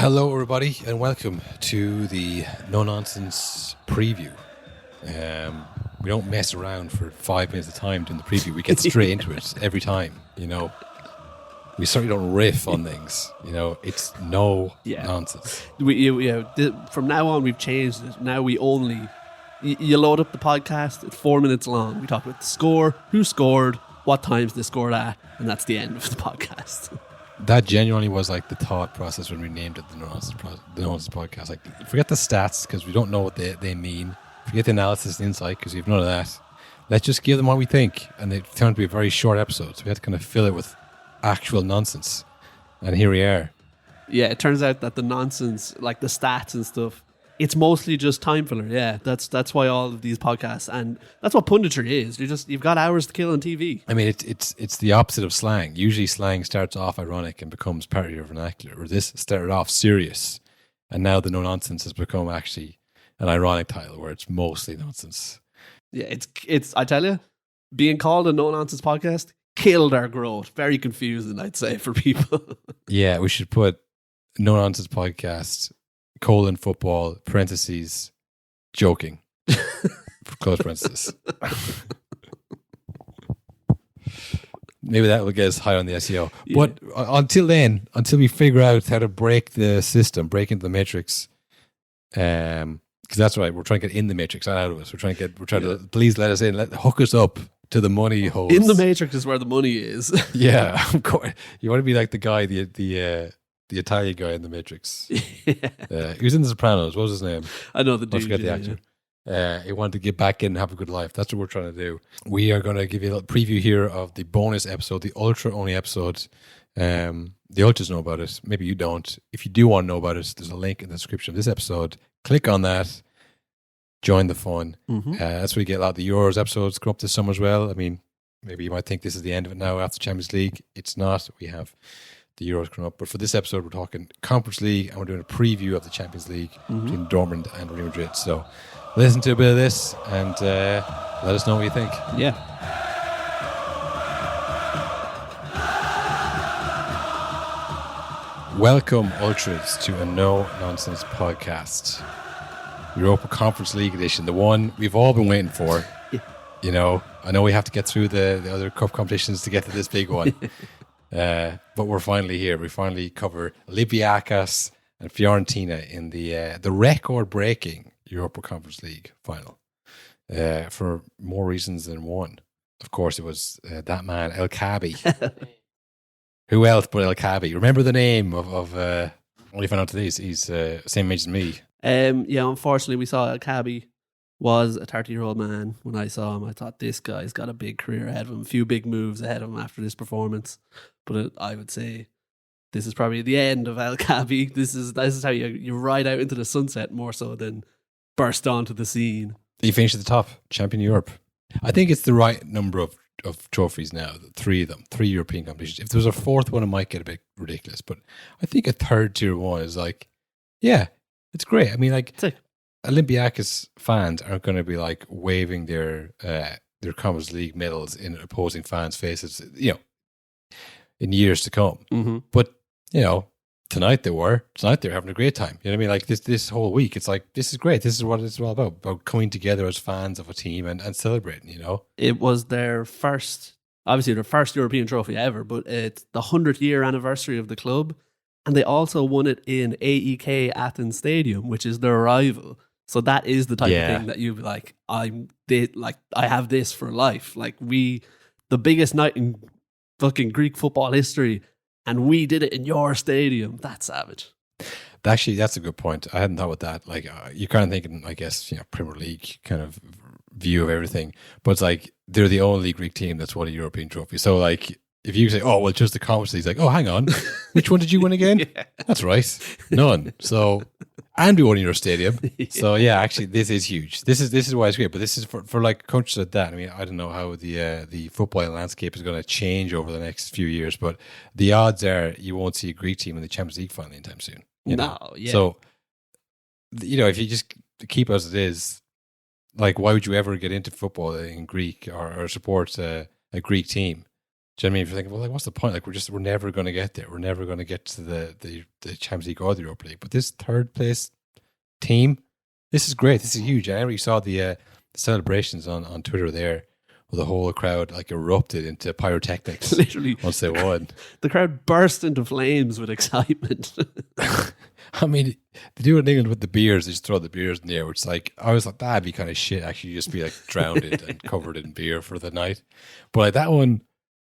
Hello, everybody, and welcome to the No Nonsense preview. We don't mess around for 5 minutes at a time doing the preview. We get straight into it every time. You know, we certainly don't riff on things. You know, it's no nonsense. From now on, we've changed it. Now we only you load up the podcast. It's 4 minutes long. We talk about the score, who scored, what times they scored at, and that's the end of the podcast. That genuinely was like the thought process when we named it the No Nonsense podcast. Like, forget the stats because we don't know what they mean. Forget the analysis and insight because we've none of that. Let's just give them what we think. And it turned out to be a very short episode, so we had to kind of fill it with actual nonsense. And here we are. Yeah, it turns out that the nonsense, like the stats and stuff, it's mostly just time filler. Yeah, that's why all of these podcasts, and that's what punditry is. You've got hours to kill on TV. I mean, it's the opposite of slang. Usually, slang starts off ironic and becomes part of your vernacular. Or this started off serious, and now the no nonsense has become actually an ironic title where it's mostly nonsense. Yeah, it's. I tell you, being called a no nonsense podcast killed our growth. Very confusing, I'd say, for people. Yeah, we should put no nonsense podcast. Football, parentheses, joking, close parentheses. Maybe that will get us high on the SEO. Yeah. But until we figure out how to break the system, break into the matrix, because that's right, we're trying to get in the matrix, not out of us. We're trying to please let us in, hook us up to the money holes. In the matrix is where the money is. Yeah, of course. You want to be like the guy, the Italian guy in the Matrix. He was in The Sopranos. What was his name? I know the dude. I forget the actor. He wanted to get back in and have a good life. That's what we're trying to do. We are going to give you a little preview here of the bonus episode, the Ultra-only episode. The Ultras know about it. Maybe you don't. If you do want to know about it, there's a link in the description of this episode. Click on that. Join the fun. Mm-hmm. That's where you get a lot of the Euros episodes come up this summer as well. I mean, maybe you might think this is the end of it now after Champions League. It's not. We have the Euros coming up, but for this episode we're talking Conference League and we're doing a preview of the Champions League between Dortmund and Real Madrid. So listen to a bit of this and let us know what you think. Yeah. Welcome, Ultras, to a No Nonsense podcast, Europa Conference League edition, the one we've all been waiting for. You know, I know we have to get through the other cup competitions to get to this big one. But we're finally here. We finally cover Olympiacos and Fiorentina in the record-breaking Europa Conference League final for more reasons than one. Of course, it was that man, El Kaabi. Who else but El Kaabi? Remember the name of only found out today he's same age as me. Unfortunately, we saw El Kaabi was a 30-year-old man. When I saw him, I thought this guy's got a big career ahead of him, a few big moves ahead of him after this performance. But I would say this is probably the end of El Kaabi. This is how you ride out into the sunset more so than burst onto the scene. He finished at the top, champion Europe. I think it's the right number of trophies now, 3 of them, 3 European competitions. If there was a fourth one, it might get a bit ridiculous. But I think a third tier one is like, yeah, it's great. I mean, like, Olympiacos fans aren't going to be like waving their Conference League medals in opposing fans' faces, you know, in years to come. Mm-hmm. But, you know, tonight they were having a great time. You know what I mean? Like this whole week, it's like, this is great. This is what it's all about coming together as fans of a team and celebrating, you know? It was their first European trophy ever, but it's the 100th year anniversary of the club. And they also won it in AEK Athens Stadium, which is their rival. So that is the type of thing that you'd be like, I have this for life. Like the biggest night in fucking Greek football history, and we did it in your stadium. That's savage. Actually, that's a good point. I hadn't thought about that. Like, you're kind of thinking, I guess, you know, Premier League kind of view of everything, but it's like they're the only Greek team that's won a European trophy. So, like, if you say, "Oh, well, just the Conference League," like, "Oh, hang on, which one did you win again?" That's right, none. So, and we won in your stadium. So, yeah, actually, this is huge. This is why it's great. But this is for like countries like that. I mean, I don't know how the football landscape is going to change over the next few years, but the odds are you won't see a Greek team in the Champions League final anytime soon. You know? So, you know, if you just keep as it is, like, why would you ever get into football in Greek or support a Greek team? Do you know what I mean? If you're thinking, well, like, what's the point? Like, we're never going to get there. We're never going to get to the Champions League or the Europa League. But this third place team, this is great. This is huge. I already saw the celebrations on Twitter there, where the whole crowd like erupted into pyrotechnics. Literally, once they won. The crowd burst into flames with excitement. I mean, they do it in England with the beers. They just throw the beers in the air, which is like, I was like, that'd be kind of shit. Actually, just be like drowned and covered in beer for the night. But like that one,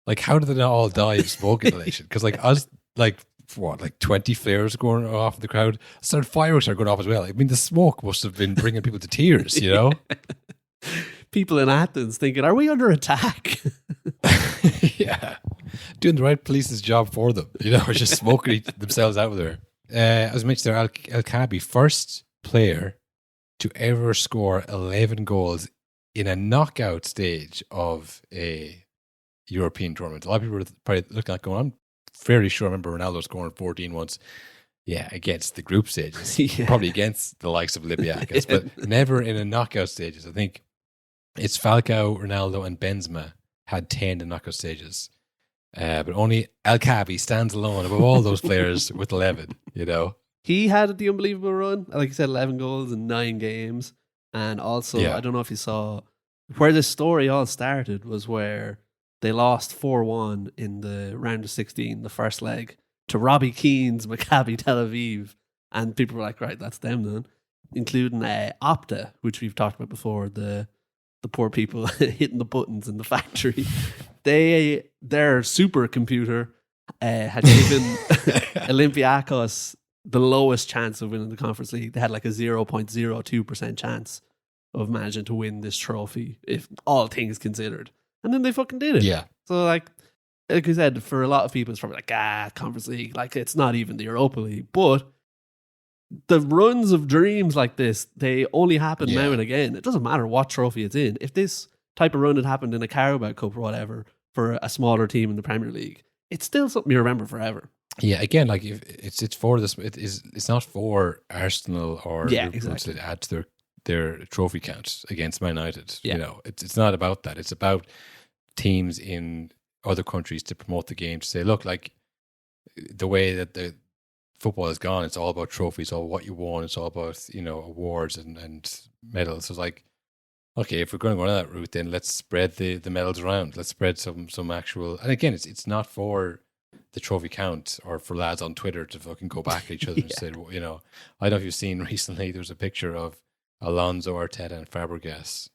like, how did they not all die of smoke inhalation? Because like, I was like, what, like 20 flares going off in the crowd. Fireworks are going off as well. I mean, the smoke must have been bringing people to tears, you know? People in Athens thinking, are we under attack? Yeah. Doing the right police's job for them, you know, just smoking themselves out there. As mentioned there, El Kaabi, first player to ever score 11 goals in a knockout stage of a European tournament. A lot of people were probably looking at going, I'm fairly sure I remember Ronaldo scoring 14 once. Yeah, against the group stages. Yeah. Probably against the likes of Olympiacos, but never in a knockout stages. I think it's Falcao, Ronaldo, and Benzema had 10 in knockout stages. But only El Kaabi stands alone above all those players with 11, you know. He had the unbelievable run. Like you said, 11 goals in 9 games. And also, yeah. I don't know if you saw, where this story all started was where they lost 4-1 in the round of 16, the first leg, to Robbie Keane's Maccabi Tel Aviv. And people were like, right, that's them then. Including Opta, which we've talked about before, the poor people hitting the buttons in the factory. Their supercomputer had given Olympiacos the lowest chance of winning the Conference League. They had like a 0.02% chance of managing to win this trophy, if all things considered. And then they fucking did it. Yeah. So like I said, for a lot of people, it's probably like, Conference League, like it's not even the Europa League. But the runs of dreams like this, they only happen now and again. It doesn't matter what trophy it's in. If this type of run had happened in a Carabao Cup or whatever for a smaller team in the Premier League, it's still something you remember forever. Yeah, again, like if it's for this, it's not for Arsenal or Liverpool to add to their trophy count against Man United. Yeah. You know, it's not about that. It's about teams in other countries to promote the game, to say, look, like the way that the football is gone, it's all about trophies, all what you won, it's all about, you know, awards and medals. So it's like, okay, if we're going to go down that route, then let's spread the medals around. Let's spread some actual, and again, it's not for the trophy count or for lads on Twitter to fucking go back at each other and say, well, you know, I don't know if you've seen recently, there was a picture of Alonso, Arteta and Fabregas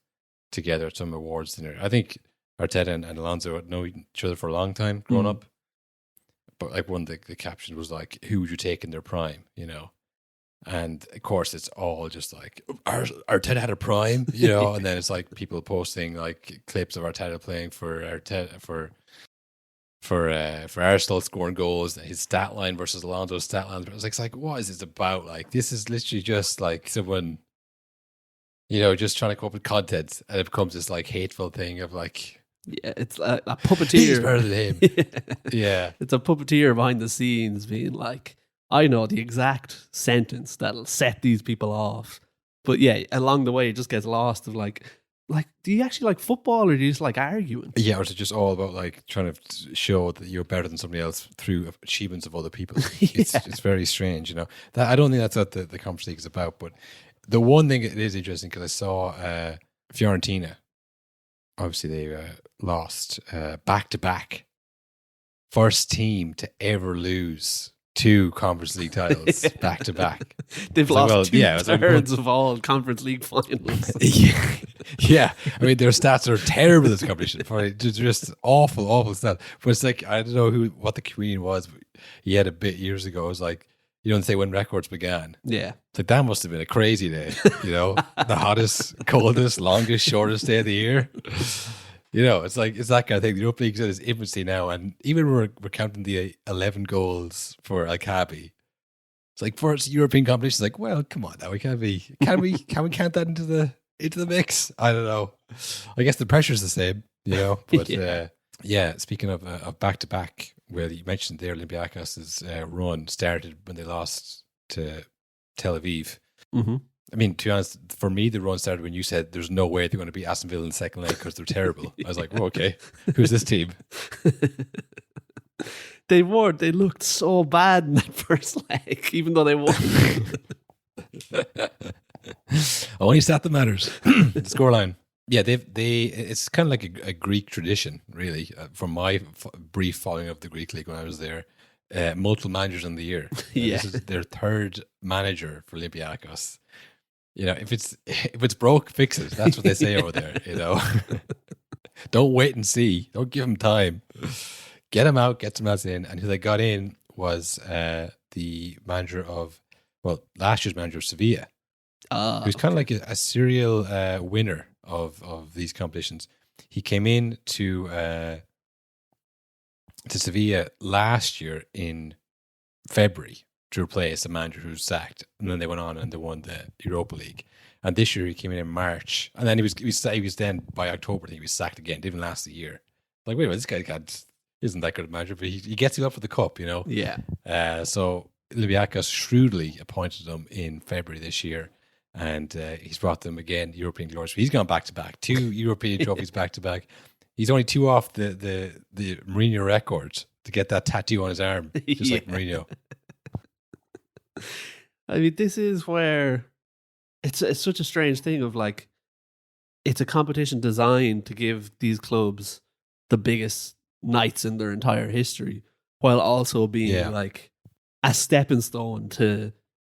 together at some awards dinner. I think Arteta and Alonso know each other for a long time growing up. But like one of the captions was like, who would you take in their prime, you know? And of course, it's all just like, Arteta had a prime, you know? And then it's like people posting like clips of Arteta playing for Arteta, for Arsenal, scoring goals, his stat line versus Alonso's stat line. It's like, what is this about? Like, this is literally just like someone, you know, just trying to come up with content, and it becomes this like hateful thing of like, yeah, it's a puppeteer. He's better than him. Yeah. It's a puppeteer behind the scenes being like, I know the exact sentence that'll set these people off. But yeah, along the way, it just gets lost of like, do you actually like football or do you just like arguing? Yeah, or is it just all about like trying to show that you're better than somebody else through achievements of other people? It's very strange, you know. That I don't think that's what the Conference League is about. But the one thing it is interesting, because I saw Fiorentina, obviously they lost back-to-back. First team to ever lose 2 Conference League titles back-to-back. They've lost 2/3 of all Conference League finals. Yeah. I mean, their stats are terrible in this competition. They're just awful stats. But it's like, I don't know what the comedian was, but he had a bit years ago. It was like, you know, they say when records began. Yeah. It's like, that must have been a crazy day, you know? The hottest, coldest, longest, shortest day of the year. You know, it's like, it's that kind of thing. The Europa League is infancy now, and even we're counting the 11 goals for El Kaabi. It's like, for its European competition, it's like, well, come on now, can we count that into the mix? I don't know. I guess the pressure's the same, you know. But speaking of back to back, well, you mentioned there Olympiacos' run started when they lost to Tel Aviv. Mm-hmm. I mean, to be honest, for me, the run started when you said there's no way they're going to beat Aston Villa in the second leg because they're terrible. I was like, well, okay, who's this team? They looked so bad in that first leg, even though they won. Only stat that matters. The scoreline. Yeah, it's kind of like a Greek tradition, really, from my brief following of the Greek league when I was there. Multiple managers in the year. Yeah. This is their third manager for Olympiacos. If it's broke, fix it. That's what they say over there. Don't wait and see. Don't give them time. Get him out. Get some else in. And who they got in was the manager of last year's manager of Sevilla, who's kind of like a serial winner of these competitions. He came in to Sevilla last year in February to replace a manager who was sacked, and then they went on and they won the Europa League. And this year he came in March, and then he was then by October I think he was sacked again. Didn't even last a year. Like, wait a minute, this guy isn't that good a manager, but he gets you up for the cup, Yeah. So Olympiacos shrewdly appointed him in February this year, and he's brought them again European glories. He's gone back to back, 2 European trophies back to back. He's only 2 off the Mourinho record to get that tattoo on his arm, just like Mourinho. I mean, this is where it's such a strange thing of like, it's a competition designed to give these clubs the biggest nights in their entire history, while also being like a stepping stone to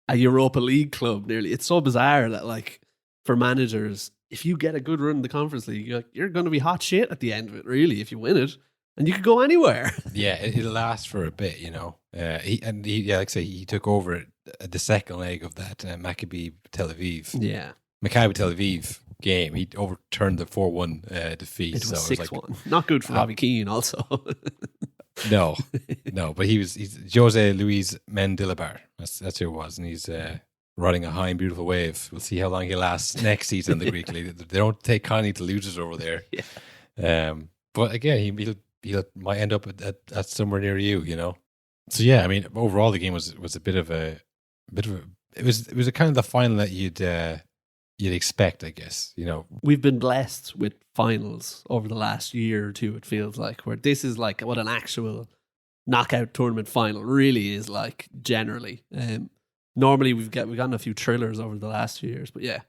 a Europa League club. Nearly, it's so bizarre that like for managers, if you get a good run in the Conference League, you're going to be hot shit at the end of it. Really, if you win it, and you could go anywhere. Yeah, it'll last for a bit, Like I say, he took over the second leg of that Maccabi Tel Aviv. Yeah, Maccabi Tel Aviv game. He overturned the 4-1 defeat. It was 6-1. Not good for Robbie Keane, also. No, but he's Jose Luis Mendilibar. That's who it was, and he's riding a high and beautiful wave. We'll see how long he lasts next season in the Greek league. They don't take kindly to losers over there. Yeah. But again, he might end up at somewhere near you. So yeah, I mean, overall the game was a bit of a it was a kind of the final that you'd expect, I guess. We've been blessed with finals over the last year or two, it feels like, where this is like what an actual knockout tournament final really is like generally. Normally we've gotten a few thrillers over the last few years, but yeah,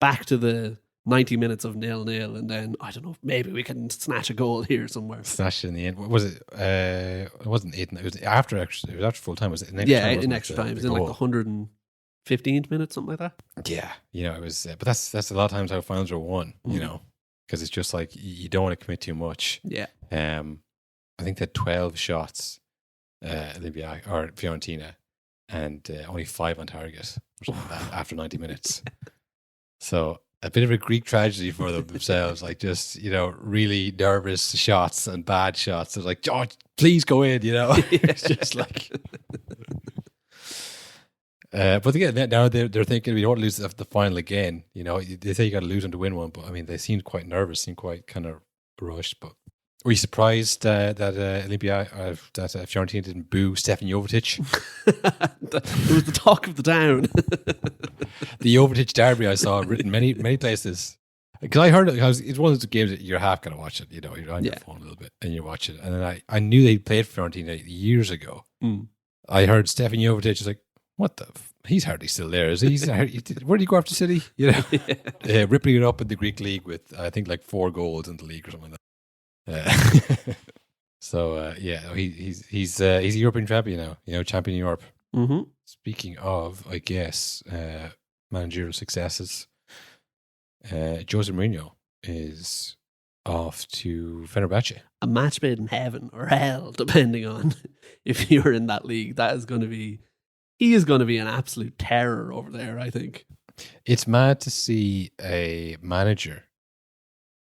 back to the 90 minutes of 0-0, and then I don't know, maybe we can snatch a goal here somewhere. Snatch it in the end. What was it? It wasn't 8. It was after full time. Was it? In extra time. It was in like the 115th minute, something like that. Yeah, it was. But that's a lot of times how finals are won. Because it's just like you don't want to commit too much. Yeah. I think they had 12 shots, Fiorentina, and only 5 on target or something like that after 90 minutes. So a bit of a Greek tragedy for themselves, like just, really nervous shots and bad shots. It's like, George, please go in, It's just like. But again, now they're thinking we don't lose the final again. They say you got to lose them to win one, but I mean, they seemed quite nervous, seemed quite kind of rushed. But were you surprised that Fiorentina didn't boo Stefan Jovetic? It was the talk of the town. The Jovetic derby I saw written many places. Because I heard it, it's one of those games that you're half going to watch it. You're on your phone a little bit and you watch it. And then I knew they played Fiorentina years ago. I heard Stefan Jovetic is like, what the? He's hardly still there, is he? Where did he go after City? Ripping it up in the Greek league with I think like 4 goals in the league or something like that. So he's a European champion now. Champion in Europe. Mm-hmm. Speaking of, I guess managerial successes, Jose Mourinho is off to Fenerbahce. A match made in heaven or hell, depending on if you're in that league. He is going to be an absolute terror over there, I think. It's mad to see a manager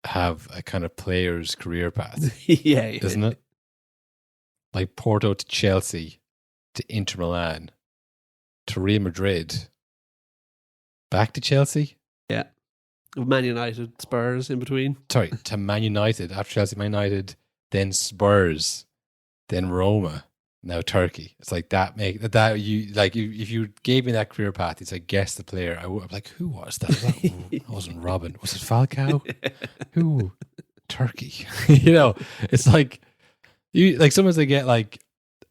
have a kind of player's career path. Yeah. Isn't it? Like Porto to Chelsea to Inter Milan to Real Madrid back to Chelsea. Yeah. Man United, Spurs in between. Sorry, to Man United. After Chelsea, Man United, then Spurs, then Roma. now Turkey. It's like that make that you like if you gave me that career path, it's like guess the player. I'm like, who was that? That wasn't Robin. Was it Falcao? Who? Turkey. It's like you like sometimes they get like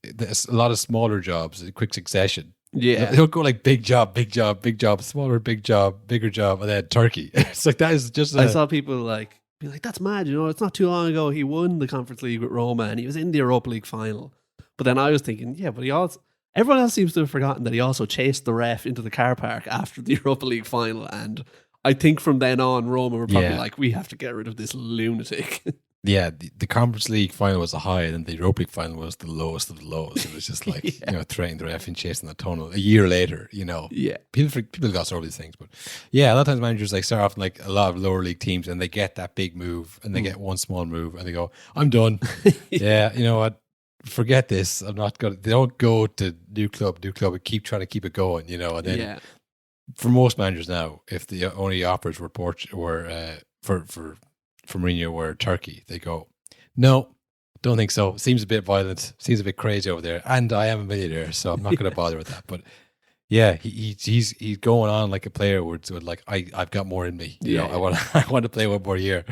a lot of smaller jobs in quick succession. Yeah. They'll go like big job, big job, big job, smaller, big job, bigger job, and then Turkey. It's like that is just. I saw people like be like, that's mad. It's not too long ago he won the Conference League with Roma and he was in the Europa League final. But then I was thinking, yeah, but everyone else seems to have forgotten that he also chased the ref into the car park after the Europa League final. And I think from then on, Roma were probably like, we have to get rid of this lunatic. Yeah, the Conference League final was a high, and the Europa League final was the lowest of the lows. It was just like threatening the ref and chasing the tunnel. A year later, Yeah, people got over these things, but a lot of times managers like start off in like a lot of lower league teams, and they get that big move, and they get one small move, and they go, "I'm done." Yeah, you know what? Forget this. I'm not going. They don't go to new club, and keep trying to keep it going. And then for most managers now, if the only offers were for Mourinho were Turkey, they go, no, don't think so. Seems a bit violent. Seems a bit crazy over there. And I am a millionaire, so I'm not going to bother with that. But yeah, he's going on like a player would like, I've got more in me. I want to play one more year.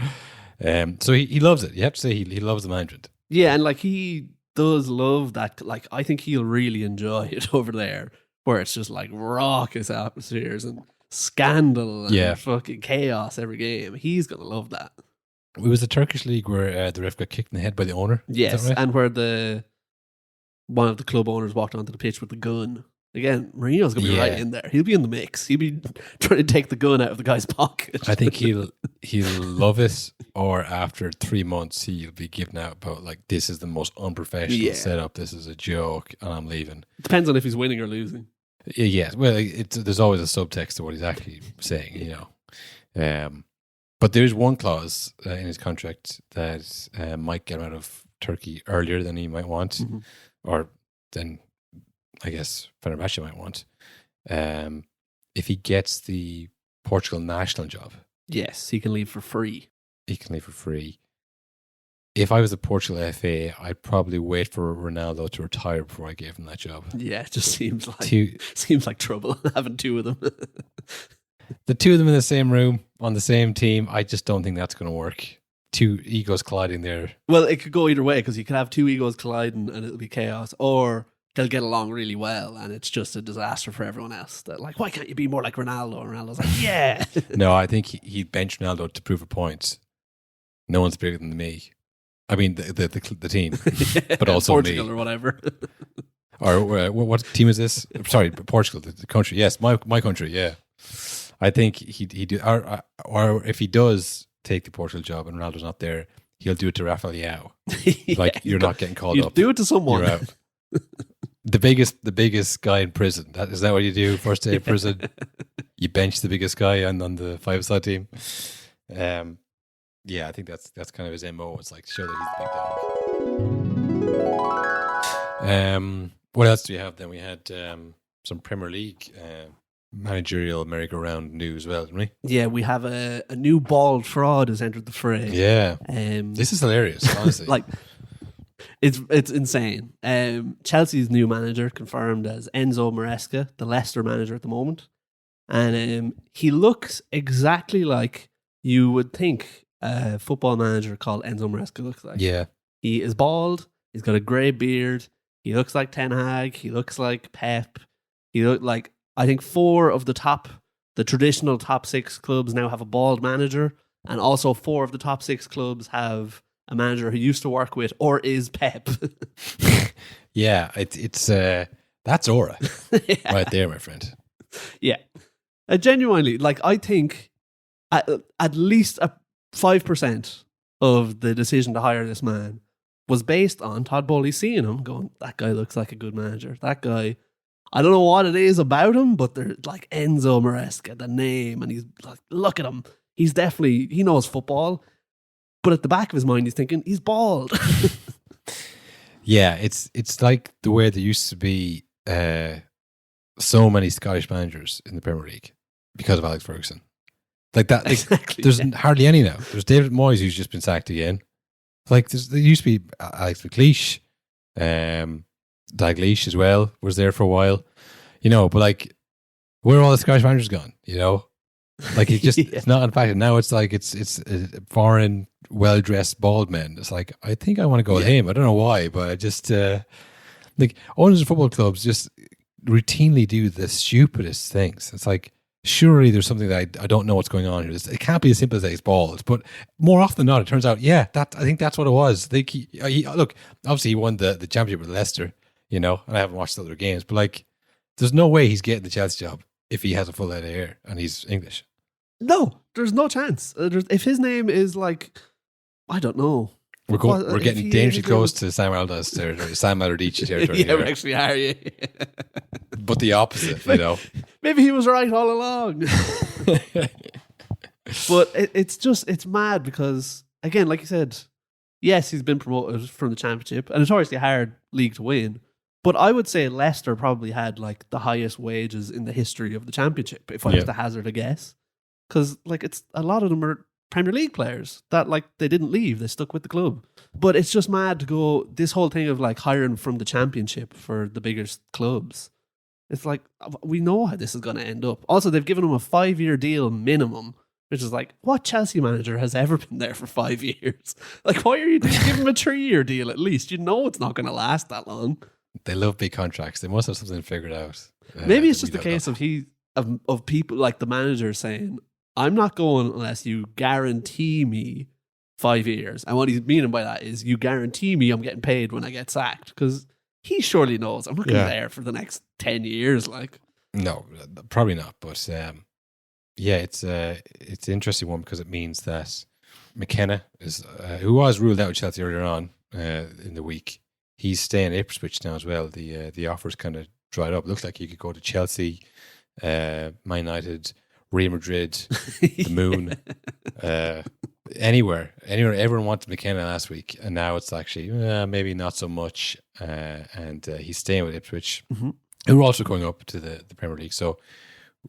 So he loves it. You have to say he loves the management. Yeah, and like he does love that. Like I think he'll really enjoy it over there, where it's just like raucous atmospheres and scandal and fucking chaos every game. He's gonna love that. It was the Turkish league where the ref got kicked in the head by the owner. Yes, right? and where one of the club owners walked onto the pitch with the gun. Again, Mourinho's going to be right in there. He'll be in the mix. He'll be trying to take the gun out of the guy's pocket. I think he'll love it, or after 3 months he'll be giving out about like, this is the most unprofessional setup. This is a joke, and I'm leaving. Depends on if he's winning or losing. Yeah, well, there's always a subtext to what he's actually saying, But there's one clause in his contract that might get him out of Turkey earlier than he might want, or than I guess Fenerbahce might want. If he gets the Portugal national job, yes, he can leave for free. If I was the Portugal FA, I'd probably wait for Ronaldo to retire before I gave him that job. Yeah, it just seems like trouble having two of them. The two of them in the same room, on the same team, I just don't think that's going to work. Two egos colliding there. Well, it could go either way, because you could have two egos colliding and it'll be chaos, or they'll get along really well and it's just a disaster for everyone else. They're like, why can't you be more like Ronaldo? And Ronaldo's like, yeah. No, I think he'd bench Ronaldo to prove a point. No one's bigger than me. I mean, the team, but also Portugal me. Or whatever. Or what team is this? Sorry, Portugal, the country. Yes, my country, yeah. I think he'd do, or if he does take the Portugal job and Ronaldo's not there, he'll do it to Rafael Leão. Like, you're not getting called up. Do it to someone. You're out. The biggest guy in prison. Is that what you do? First day of prison, you bench the biggest guy on the 5-star team. Yeah, I think that's kind of his MO. It's like show that he's the big dog. What else do we have then? We had some Premier League managerial merry-go-round news, well, didn't we? Yeah, we have a new bald fraud has entered the fray. Yeah, this is hilarious. Honestly, like it's insane. Chelsea's new manager confirmed as Enzo Maresca, the Leicester manager at the moment, and he looks exactly like you would think a football manager called Enzo Maresca looks like. Yeah, he is bald. He's got a grey beard. He looks like Ten Hag. He looks like Pep. He looked like, I think 4 of the traditional top 6 clubs now have a bald manager, and also 4 of the top 6 clubs have a manager who used to work with or is Pep. Yeah, it's that's aura right there, my friend. Yeah, genuinely, like I think at least 5% of the decision to hire this man was based on Todd Bowley seeing him, going, that guy looks like a good manager. That guy, I don't know what it is about him, but they're like Enzo Maresca, the name, and he's like, look at him. He knows football, but at the back of his mind, he's thinking he's bald. Yeah, it's like the way there used to be so many Scottish managers in the Premier League because of Alex Ferguson. Like that, exactly. There's hardly any now. There's David Moyes who's just been sacked again. Like there used to be Alex McLeish. Dalglish as well was there for a while. But like, where are all the Scottish managers gone? Like it's not impacted. Now it's like it's foreign, well-dressed bald men. It's like, I think I want to go with him. I don't know why, but I just like, owners of football clubs just routinely do the stupidest things. It's like, surely there's something that I don't know what's going on here. It can't be as simple as that he's bald. But more often than not, it turns out, I think that's what it was. Look, obviously he won the championship with Leicester, and I haven't watched the other games, but like, there's no way he's getting the Chelsea job if he has a full head of hair and he's English. No, there's no chance. If his name is like, I don't know. We're getting dangerously close to Sam Allardyce territory, Sam Allardyce territory. Yeah, we actually are, yeah. But the opposite, Maybe he was right all along. But it's mad because, again, like you said, yes, he's been promoted from the Championship, a notoriously hard league to win. But I would say Leicester probably had like the highest wages in the history of the Championship, if I was to hazard a guess. Because like, it's a lot of them are Premier League players that like they didn't leave, they stuck with the club. But it's just mad to go this whole thing of like hiring from the Championship for the biggest clubs. It's like, we know how this is going to end up. Also, they've given him a 5-year deal minimum, which is like, what Chelsea manager has ever been there for 5 years? Like, why are you giving him a 3-year deal at least? You know it's not going to last that long. They love big contracts. They must have something figured out. Maybe it's just a case of people like the manager saying, I'm not going unless you guarantee me 5 years. And what he's meaning by that is, you guarantee me I'm getting paid when I get sacked. Because he surely knows I'm not going to be there for the next 10 years. Like, no, probably not. But it's an interesting one because it means that McKenna is who was ruled out with Chelsea earlier on in the week. He's staying at Ipswich now as well. The offer's kind of dried up. It looks like he could go to Chelsea, Man United, Real Madrid, the Moon, anywhere. Everyone wanted McKenna last week, and now it's actually maybe not so much. And he's staying with Ipswich, who are also going up to the Premier League. So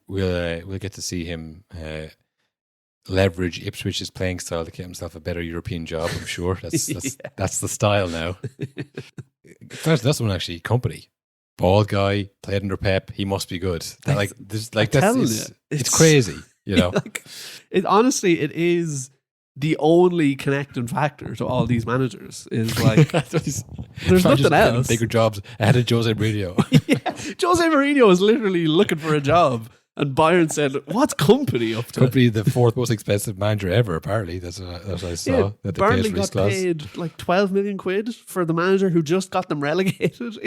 we'll get to see him leverage Ipswich's playing style to get himself a better European job. I'm sure that's the style now. That's one actually. Company. Bald guy, played under Pep. He must be good. It's crazy, Honestly, it is the only connecting factor to all these managers. Is like, there's nothing else. Bigger jobs ahead of Jose Mourinho. Jose Mourinho was literally looking for a job, and Bayern said, "What's Company up to?" Company, the fourth most expensive manager ever. Apparently, that's what I saw. That Burnley got paid like 12 million quid for the manager who just got them relegated.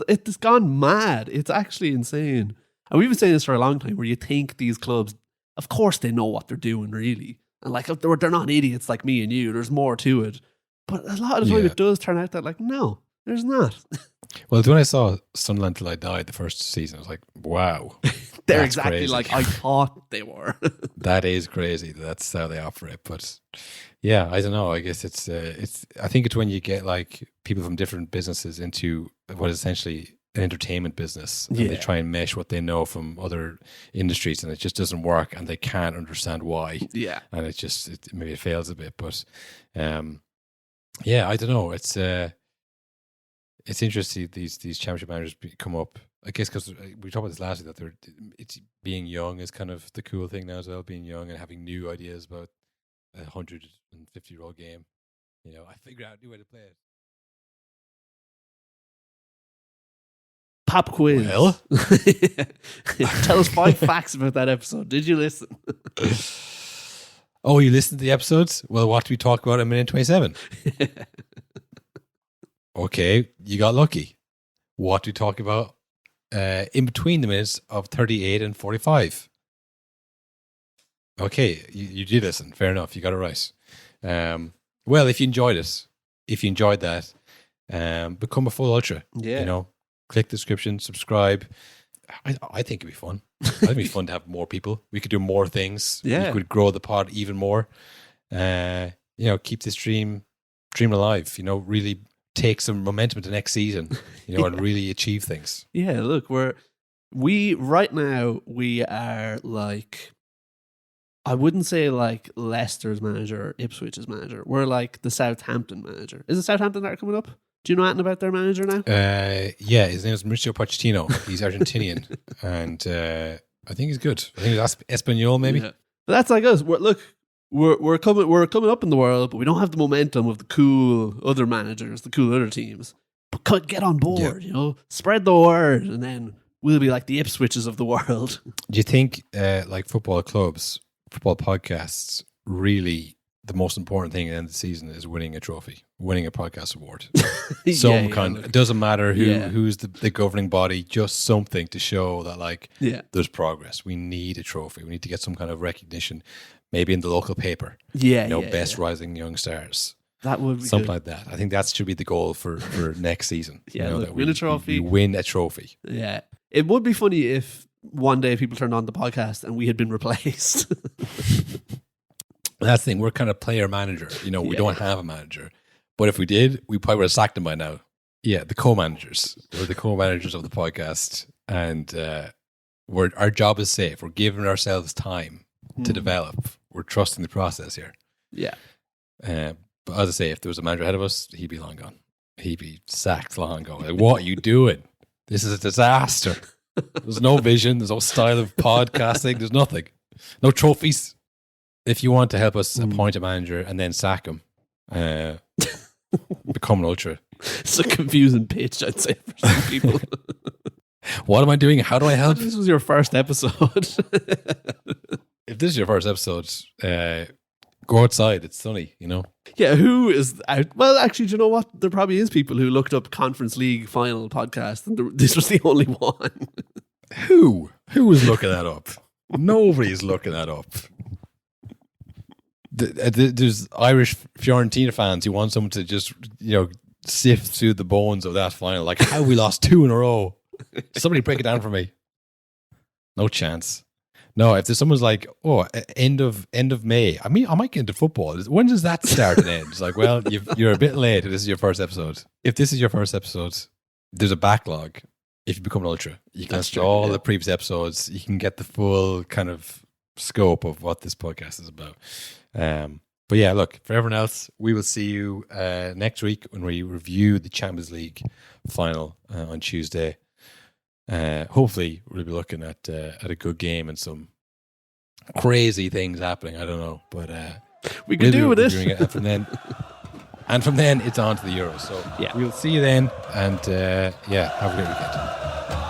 It's gone mad. It's actually insane. And we've been saying this for a long time, where you think these clubs, of course they know what they're doing, really. And like, they're not idiots like me and you. There's more to it. But a lot of the time it does turn out that like, no, there's not. Well, when I saw Sunderland Till I Died the first season, I was like, wow. They're exactly crazy. Like I thought they were. That is crazy. That's how they operate. But yeah, I don't know. I guess it's I think it's when you get like people from different businesses into what is essentially an entertainment business, and they try and mesh what they know from other industries, and it just doesn't work, and they can't understand why. Yeah, and maybe it fails a bit, but I don't know. It's interesting these championship managers come up. I guess because we talked about this last week, that it's being young is kind of the cool thing now as well. Being young and having new ideas about a 150-year-old game. I figured out a new way to play it. Pop quiz. Well? Tell us 5 facts about that episode. Did you listen? Oh, you listened to the episodes? Well, what do we talk about in minute 27? Okay, you got lucky. What do we talk about in between the minutes of 38 and 45? Okay, you did listen. Fair enough. You got it right. Well, if you enjoyed it, if you enjoyed that, become a full ultra. Yeah. Click the description, subscribe. I think it'd be fun. I think it'd be fun to have more people. We could do more things. Yeah. We could grow the pod even more. Keep this dream alive. Really take some momentum to next season. And really achieve things. Yeah. Look, right now we are like, I wouldn't say like Leicester's manager or Ipswich's manager. We're like the Southampton manager. Is it Southampton that are coming up? Do you know anything about their manager now? Yeah, his name is Mauricio Pochettino. He's Argentinian, and I think he's good. I think it's Espanol, maybe. Yeah. But that's like us. We're coming up in the world, but we don't have the momentum of the cool other managers, the cool other teams. But get on board, spread the word, and then we'll be like the Ipswiches of the world. Do you think like football clubs, football podcasts, really the most important thing at the end of the season is winning a trophy, winning a podcast award? It doesn't matter who's the governing body, just something to show that like there's progress. We need a trophy. We need to get some kind of recognition, maybe in the local paper. Best rising young stars. That would be something good. Like that. I think that should be the goal for next season. That win a trophy. We win a trophy. Yeah. It would be funny if one day people turned on the podcast and we had been replaced. That's the thing. We're kind of player manager. We don't have a manager. But if we did, we probably would have sacked them by now. Yeah, the co-managers. We're the co-managers of the podcast. And our job is safe. We're giving ourselves time to develop. We're trusting the process here. Yeah. But as I say, if there was a manager ahead of us, he'd be long gone. He'd be sacked long ago. Like, what are you doing? This is a disaster. There's no vision. There's no style of podcasting. There's nothing. No trophies. If you want to help us appoint a manager and then sack him, become an ultra. It's a confusing pitch, I'd say, for some people. What am I doing? How do I help? This was your first episode. If this is your first episode, go outside. It's sunny, Yeah, who is out? Well, actually, do you know what? There probably is people who looked up Conference League final podcast and this was the only one. Who is looking that up? Nobody's looking that up. There's Irish Fiorentina fans who want someone to just, sift through the bones of that final. Like, how we lost 2 in a row. Somebody break it down for me. No chance. No, if there's someone's like, end of May. I mean, I might get into football. When does that start and end? It's like, well, you're a bit late. This is your first episode. If this is your first episode, there's a backlog. If you become an ultra, you can listen to all the previous episodes. You can get the full kind of scope of what this podcast is about. But yeah, look, for everyone else, we will see you next week when we review the Champions League final on Tuesday. Hopefully we'll be looking at a good game and some crazy things happening. I don't know, but we can do with it. And from then it's on to the Euros. So we'll see you then, and have a great weekend.